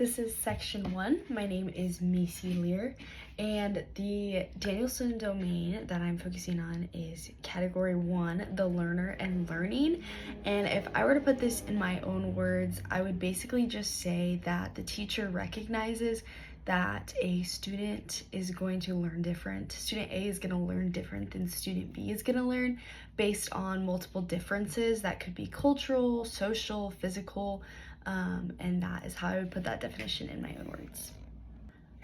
This is section 1. My name is Macy Lear, and the Danielson domain that I'm focusing on is category 1, the learner and learning. And if I were to put this in my own words, I would basically just say that the teacher recognizes that a student is going to learn different. Student A is going to learn different than student B is going to learn based on multiple differences that could be cultural, social, physical, and that is how I would put that definition in my own words.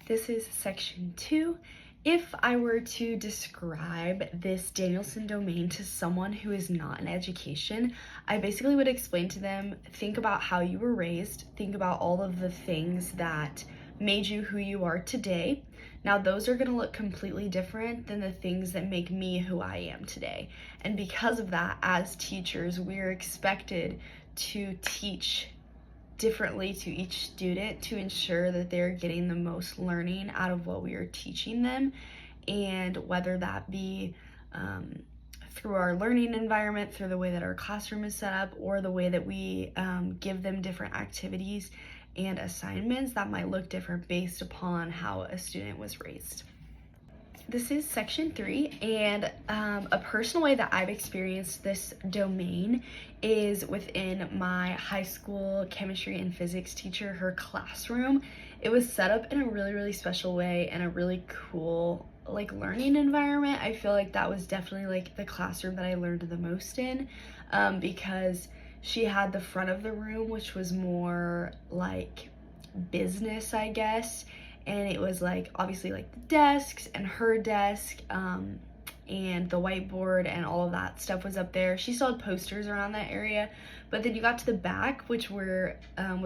This is section 2. If I were to describe this Danielson domain to someone who is not in education, I basically would explain to them, think about how you were raised, think about all of the things that made you who you are today. Now those are going to look completely different than the things that make me who I am today. And because of that, as teachers, we're expected to teach differently to each student to ensure that they're getting the most learning out of what we are teaching them, and whether that be through our learning environment, through the way that our classroom is set up, or the way that we give them different activities and assignments that might look different based upon how a student was raised. This is section 3, and a personal way that I've experienced this domain is within my high school chemistry and physics teacher, her classroom. It was set up in a really special way and a really cool learning environment. I feel like that was definitely the classroom that I learned the most in, because she had the front of the room, which was more business, I guess. And it was obviously the desks and her desk, and the whiteboard and all of that stuff was up there. She still had posters around that area, but then you got to the back, which was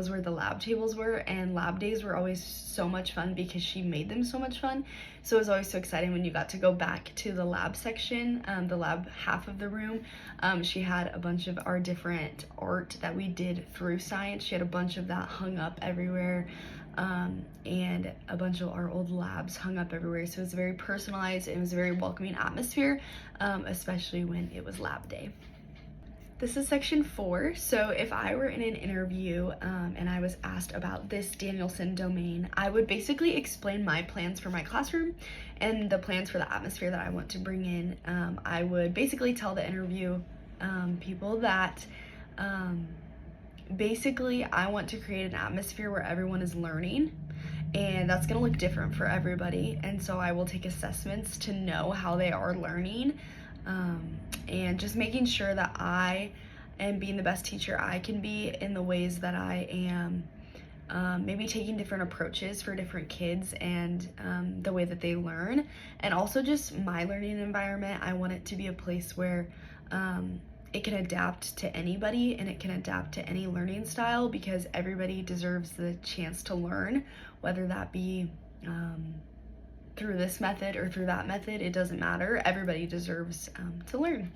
where the lab tables were, and lab days were always so much fun because she made them so much fun. So it was always so exciting when you got to go back to the lab section, the lab half of the room. She had a bunch of our different art that we did through science. She had a bunch of that hung up everywhere. And a bunch of our old labs hung up everywhere. So it was very personalized. It was a very welcoming atmosphere, especially when it was lab day. This is section 4. So if I were in an interview and I was asked about this Danielson domain, I would basically explain my plans for my classroom and the plans for the atmosphere that I want to bring in. I would basically tell the interview people that basically I want to create an atmosphere where everyone is learning, and that's going to look different for everybody, and so I will take assessments to know how they are learning, and just making sure that I am being the best teacher I can be in the ways that I am, maybe taking different approaches for different kids and the way that they learn, and also just my learning environment. I want it to be a place where it can adapt to anybody and it can adapt to any learning style, because everybody deserves the chance to learn, whether that be through this method or through that method. It doesn't matter. Everybody deserves to learn.